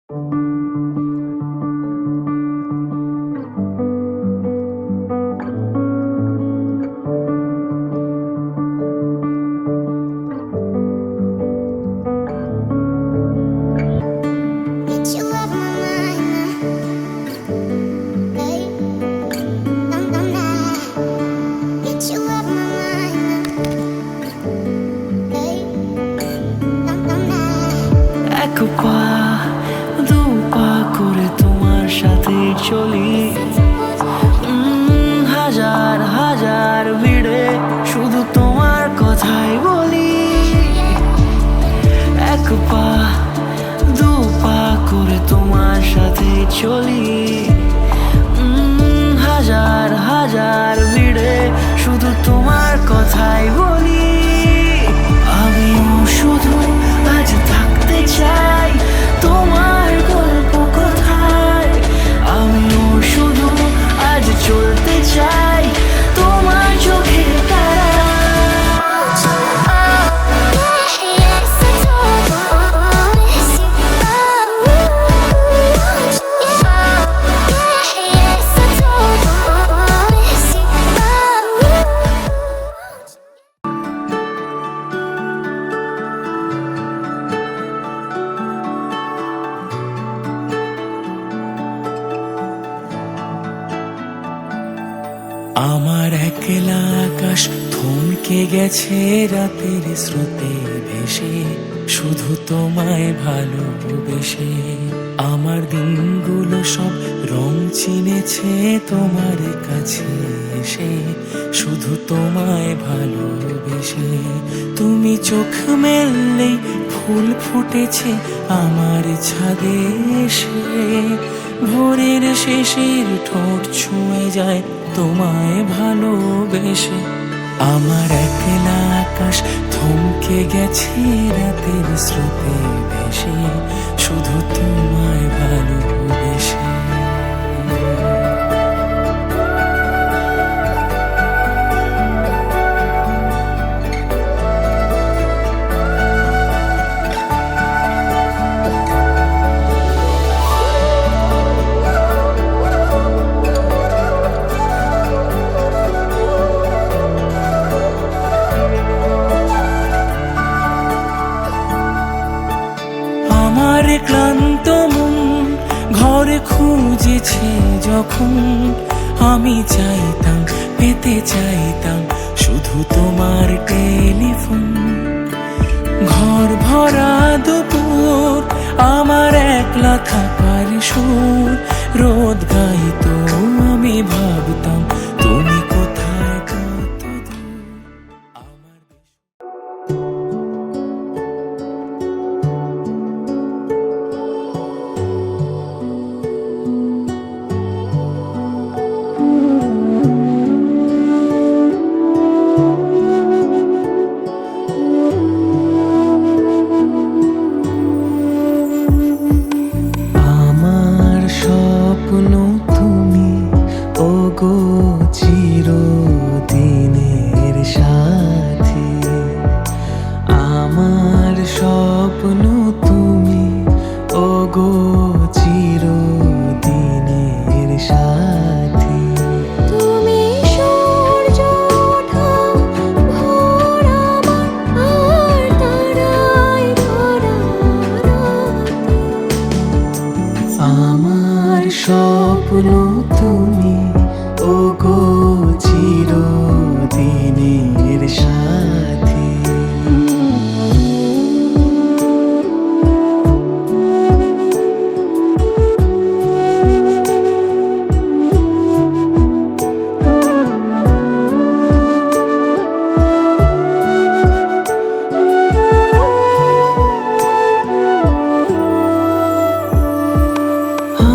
এক পা দু পা করে তোমার সাথে চলি, হাজার হাজার ভিড়ে শুধু তোমার কথাই বলি। এক পা দু পা করে তোমার সাথে চলি, হাজার হাজার ভিড়ে শুধু তোমার কথাই বলি। আমিও শুধু আজ থাকতে চাই তোমার গল্প কথায়, আমিও শুধু আজ চলতে চাই তোমার চোখের তারায়। আমার একলা আকাশ থমকে গেছে রাতের স্রোতে ভেসে, শুধু তোমায় ভালোবেসে। আমার দিনগুলো সব রং চিনেছে তোমার কাছে এসে, শুধু তোমায় ভালোবেসে। তুমি চোখ মেললেই ফুল ফুটেছে আমার ছাদে এসে, ভোরের শেষের ঠোঁট ছুঁয়ে যায় তোমায় ভালোবেসে। আমার একলা আকাশ থমকে গেছে রাতের স্রোতে ভেসে, শুধু তোমায় ভালোবেসে। আমার ক্লান্ত মন ঘরে খুঁজেছে যখন, আমি চাইতাম পেতে চাইতাম শুধু তোমার টেলিফোন। ঘর ভরা দুপুর আমার একলা থাকার সুর, রোদ গাইতো আমি ভাবতাম তুমি কোথায় কত দূর। আমার স্বপ্ন তুমি ওগো চিরদিনের সাথী, আমার স্বপ্ন তুমি ওগো চিরদিনের সাথী। তুমি সূর্য ওঠা ভোর আমার আর তারায় ভরা রাতে। আমার স্বপ্ন তুমি ওগো চিরদিনের সাথী।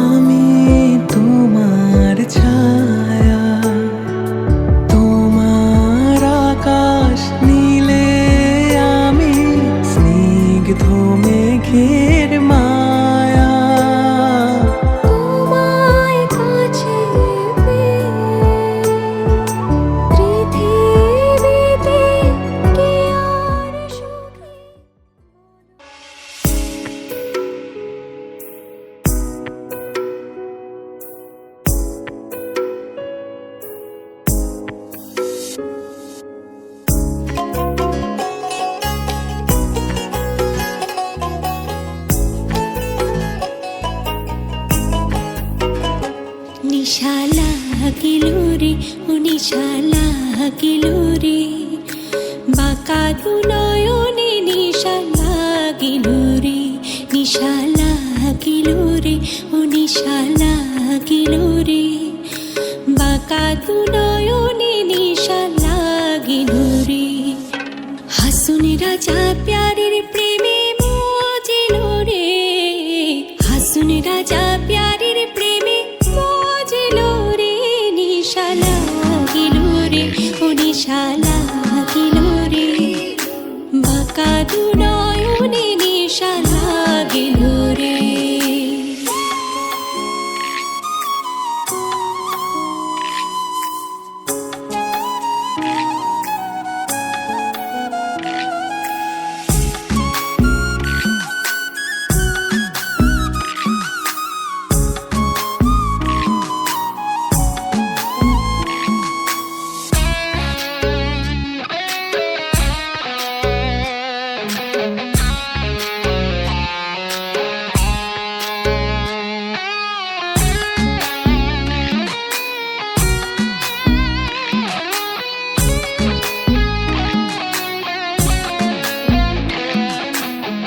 আমি তোমার ছায়া নিশা লাগিল রে, বাঁকা দু নয়নে নিশা লাগিল রে, নিশা লাগিল রে, ও নিশা লাগিল রে, বাঁকা দু নয়নে নিশা লাগিল রে। হাসুন রাজা প্যারের প্রেমে মজিল রে, হাসুন রাজা প্যারের প্রেমে মজিল রে, নিশা লাগিল রে, ও নিশা লাগিল রে, বাঁকা দু নয়নে নিশা লাগিল রে।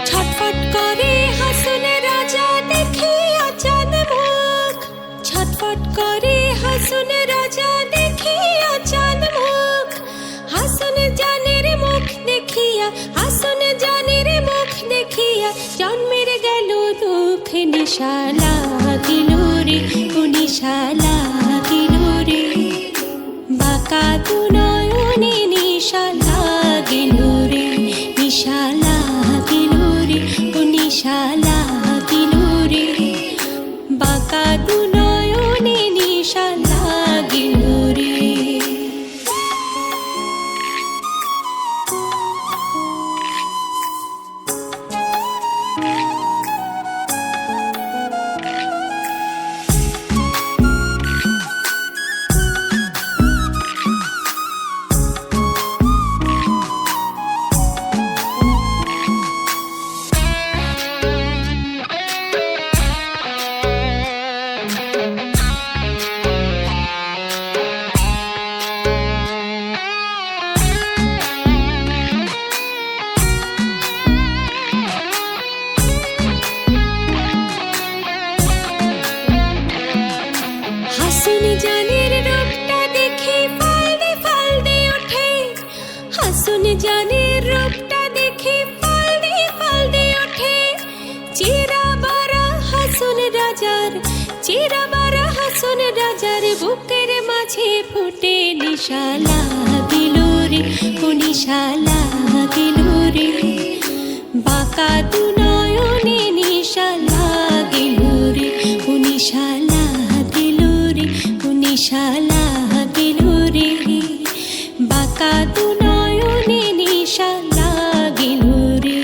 ছটফট করে হাসুন রাজা দেখিয়া চাঁদ মুখ, ছটফট করে হাসুন রাজা দেখিয়া চাঁদ মুখ, হাসুন জানের মুখ দেখিয়া, হাসুন জানের মুখ দেখিয়া জন্মের গেল দুঃখ, নিশা লাগিল রে, ও নিশা লাগিল রে, বাঁকা দু নয়নে নিশা লাগিল রে, নিশা লাগিল রে, ও নিশা লাগিল রে, বাঁকা দু নয়নে নিশা লাগিল রে। হাসুন জানের রূপটা দেখে ফালদে ফালদে ওঠে, হাসুন জানের রূপটা দেখে ফালদে ফালদে ওঠে, চিরা বারা হাসুন রাজার, চিরা বারা হাসুন রাজার বুকের মাঝে ফুটে, নিশা লাগিল রে, ও নিশা লাগিল রে, বাঁকা দু নয়নে নিশা লাগিল রে, ও নিশা লাগিল রে, ও নিশা লাগিল রে, বাঁকা দু নয়নে নিশা লাগিল রে।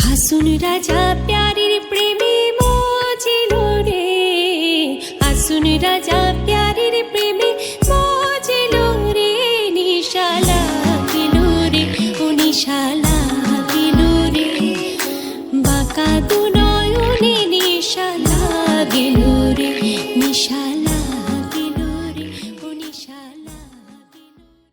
হাসুন রাজা প্যারের প্রেমে মজিল রে, হাসুন রাজা প্যারের প্রেমে মজিল রে, নিশা লাগিল রে, ও নিশা লাগিল রে, বাঁকা দু নয়নে নিশা লাগিল রে, নিশা লাগিল রে, ও নিশা লাগিল রে।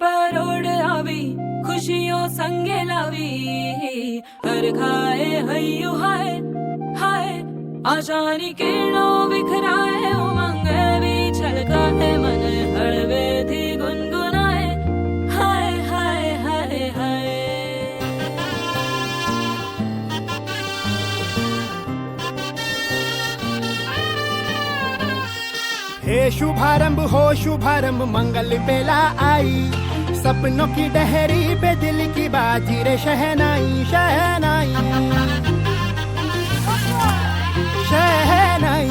पर उड़ आवी खुशियों संगे लावी हर खाए हयू हाय हाय आशानी किरणों बिखराए उमंग भी छलकाए मन हड़वे थी गुनगुनाए हाय हाय हाय हाय हे शुभारंभ मंगल बेला आई सपनों की डहरी पे दिल की बाजी रे शहनाई शहनाई शहनाई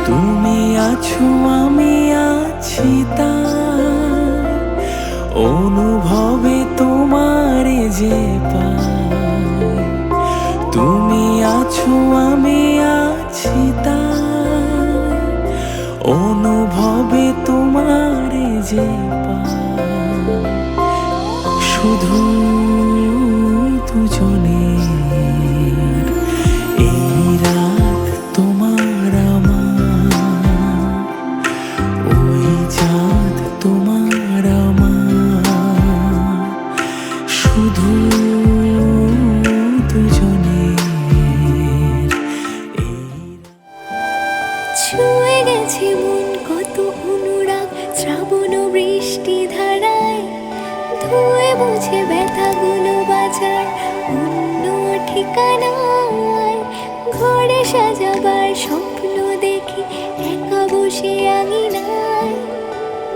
তুমি আছো আমি আছি তার অনুভবে তোমারে যে পাই তুমি আছো আমি আছি তার অনুভবে তোমারে যে পাই শুধু দুজনে এই রাত তোমার আমার ওই চাঁদ তোমার আমার শুধু দুজনে ছুঁয়ে গেছে মন কত অনুরাগ শ্রাবণ বৃষ্টি ধারায় ধুয়ে মুছে ব্যথাগুলো বাজার অন্য ঠিকানায় ঘরে সাজাবার স্বপ্ন দেখি একা বসে আঙিনায়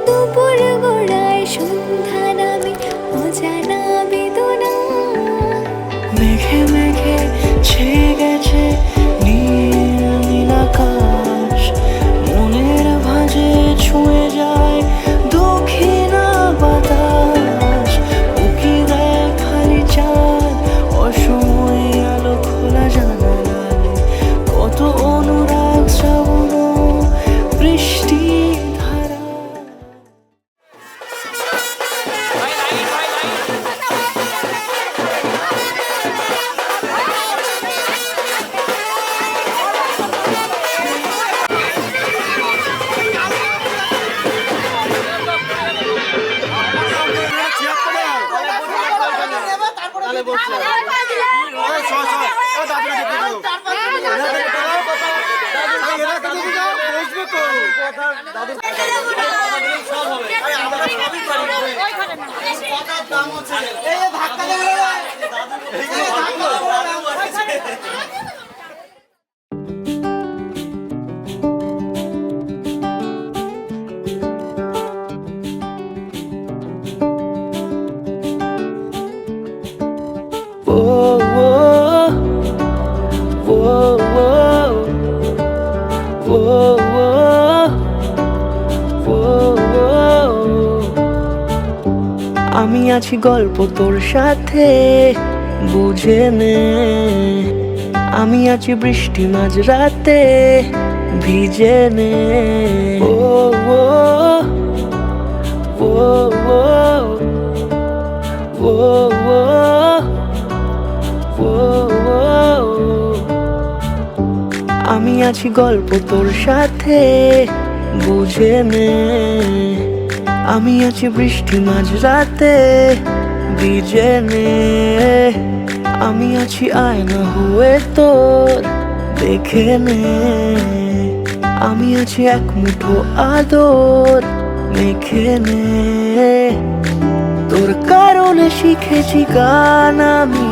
দুপুর গোড়ায় সন্ধ্যা নামে অজানা বেদনা মেঘে মেঘে ছেয়ে গেছে নীল নীল আকাশ মনের ভাঁজে ছুঁয়ে যায় দক্ষিণা বাতাস উকি দেয় খালি চাঁদ অসময়ে আলো খোলা জানালায় কত অনুরাগ শ্রাবণ বৃষ্টি ধারা আমি আছি গল্প তোর সাথে বুঝে নে আমি আছি বৃষ্টি মাঝরাতে ভিজে নে ও ও ও ও ও ও আমি আছি গল্প তোর সাথে বুঝে নে আমি আছি বৃষ্টি মাঝরাতে ভিজে নে আমি আছি আয়না হয়ে তোর দেখে নে আমি আছি এক মুঠো আদর মেখে নে তোর কারণে শিখেছি গান আমি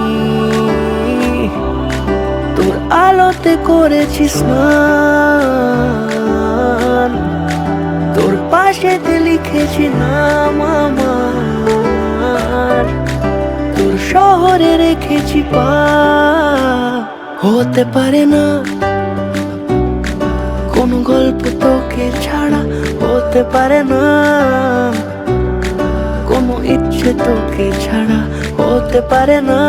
তোর আলোতে করেছি স্নান তোর পাশেতে লিখেছি নাম আমার তোর শহরে রেখেছি পা হতে পারে না কোনো গল্প তোকে ছাড়া হতে পারে না কোনো ইচ্ছে তোকে ছাড়া হতে পারে না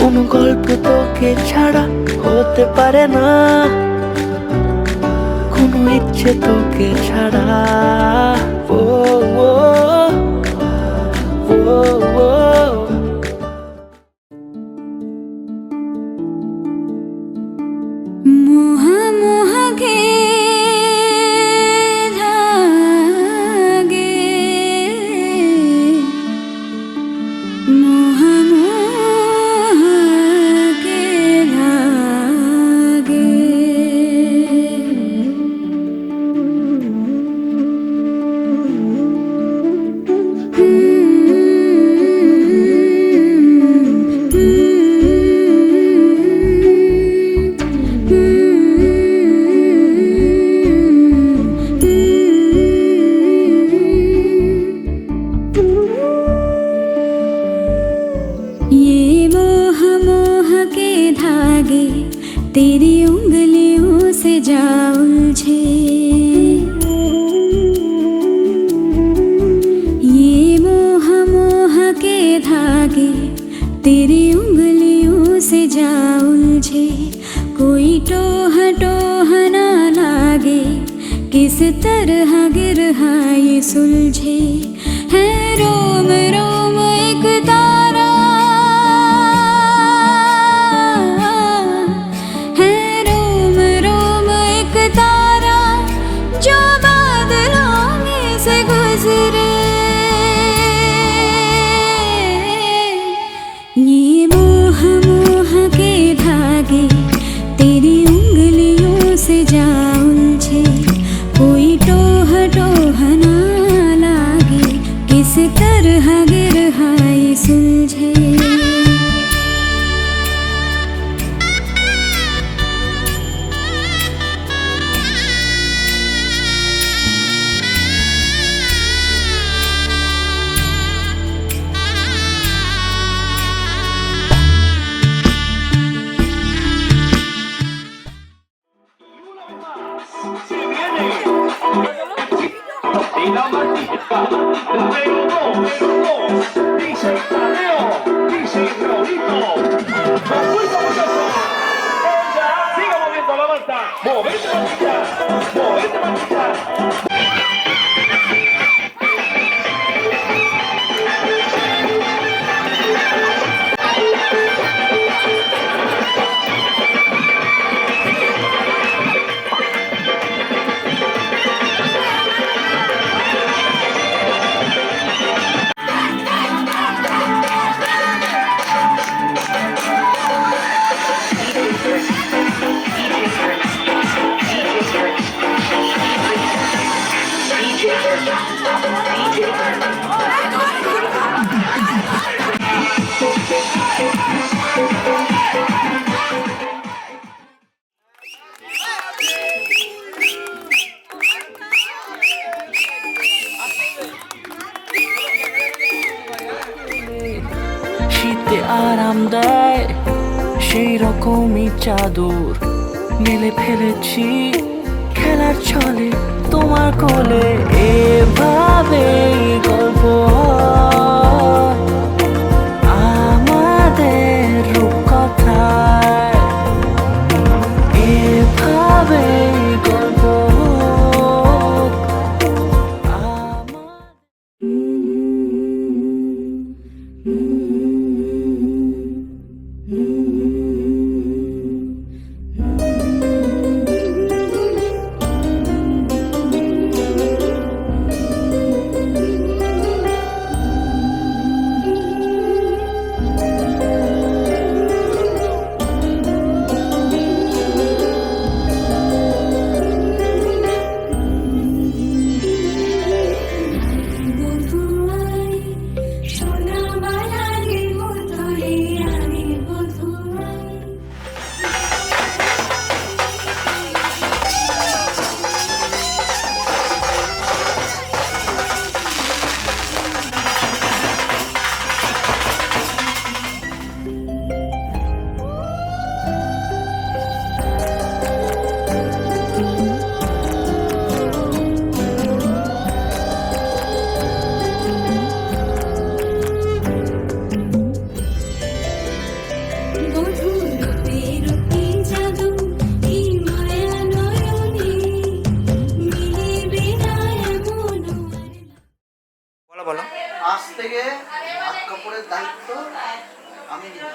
কোনো গল্প তোকে ছাড়া হতে পারে না, কোনো ইচ্ছে তোকে ছাড়া। ও ও ও ও মোহ মোহকে ধাগে, মোহ মোহকে ধাগে। ये मोह मोह के धागे तेरी उंगलियों से जा उलझे, ये मोह मोह के धागे तेरी उंगलियों से जा उलझे। कोई टोह टोह ना लागे, किस तरह गिरहा ये सुलझे। है रोम रोम एक तारा, है रोम रोम एक तारा जो बादलों में से गुजरे। ये मोह मोह के धागे तेरी उंगलियों से जा उलझे। कोई टोह टोह ना लागे, किस तरह गिरहा ये सुलझे। Y la martica, pero no, dice Tadeo, dice Raulito. ¡Vamos, muchachos! ¡Ella! ¡Siga moviendo la manta! ¡Movete, martita! ¡Movete, martita! শীতে আরাম দেয় সেই রকমই চাদর মেলে ফেলেছি খেলার ছলে তোমার কোলে। এভাবে গল্প হয় আমাদের রূপকথায়, এভাবে গল্প হোক বলো। আজ থেকে হাত কাপড়ের দায়িত্ব আমি নিলাম।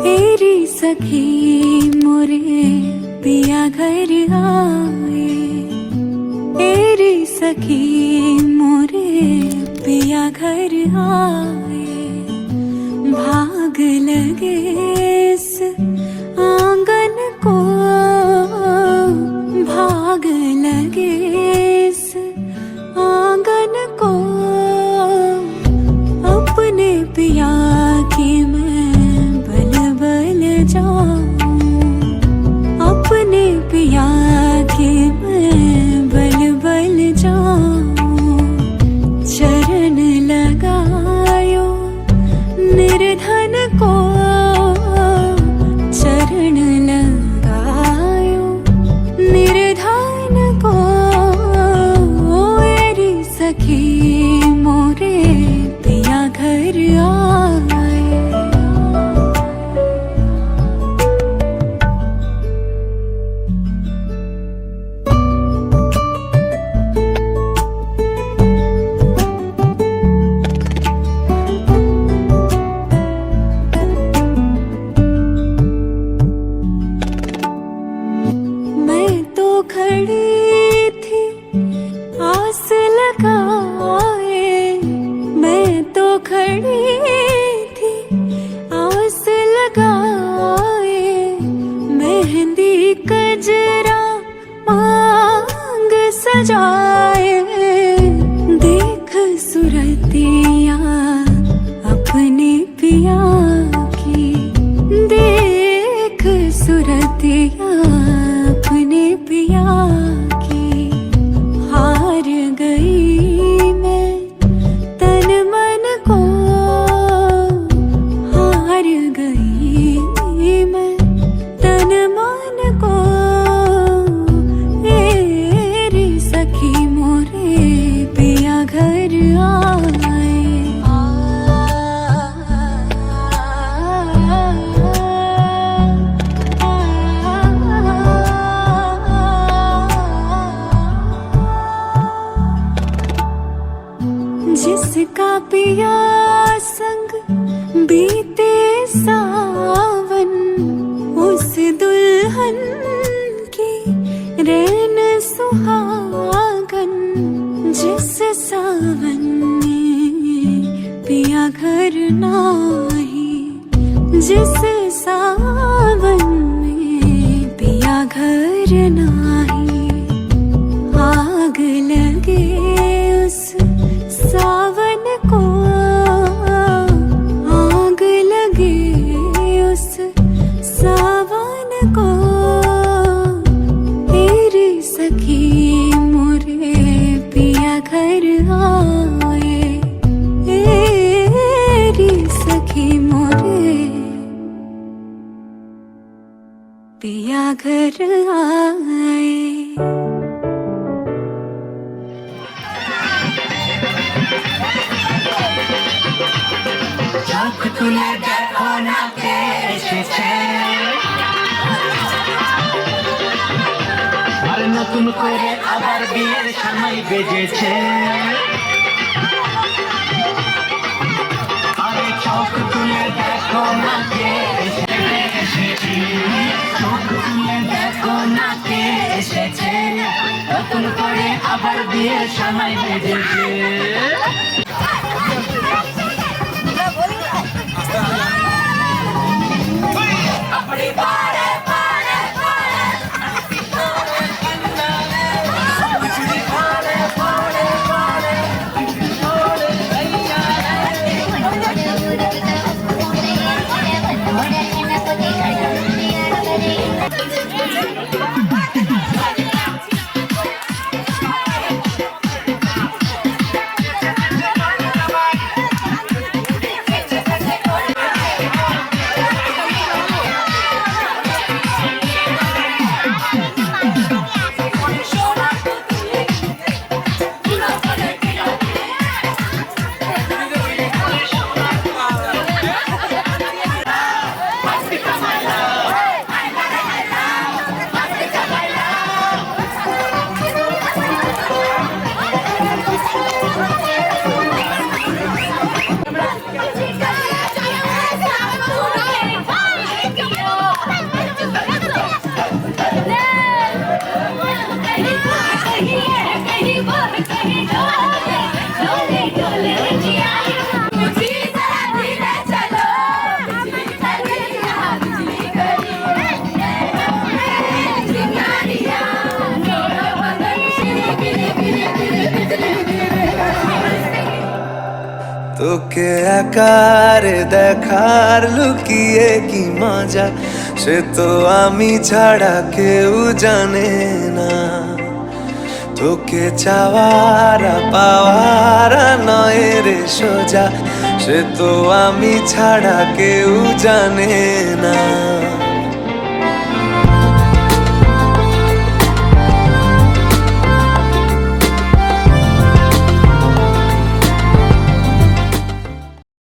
तेरी सखी मोरे पिया घर आए, तेरी सखी मोरे पिया घर आए, भाग लगे इस आंगन को, भाग लगे इस आंगन को, अपने पिया की मैं बल बल जाऊं, अपने पिया की मैं बल बल जाऊं, चरण लगायो निर्धन को, चरण लगायो निर्धन को, मेरी सखी मोरे पिया घर आए। मैं तो खड़ी थी आस लगाए, मैं तो खड़ी थी आस लगाए, मेहंदी कजरा मांग सजाए, देख सुरतिया अपने पिया की, देख सुरतिया अपने पिया की, हार गई मैं तन मन को, हार गई मैं तन मन को, मेरी सखी मोरे पिया घर आए। जिसका पिया संग बीते सावन, उस दुल्हन की रैन सुहागन, जिस सावन में पिया घर नाही, जिस सावन में पिया घर नाही, आग लगे उस सावन को, आग लगे उस सावन को, तेरी सखी मोरे पिया घर आए, तेरी सखी मोरे पिया घर आए। চোখ তুলে দেখো না কে এসেছে, আর নতুন করে আবার বিয়ের সময় বেজেছে, আরে চোখ তুলে দেখো না কে এসেছে, চোখ তুলে দেখো না কে এসেছে, নতুন করে আবার বিয়ের সময় বেজেছে। তোকে একারে দেখার লুকিয়ে কি মজা, সে তো আমি ছাড়া কেউ জানে না। তোকে চাওয়ারা পাওয়ারা নয় রে সোজা, সে তো আমি ছাড়া কেউ জানে না।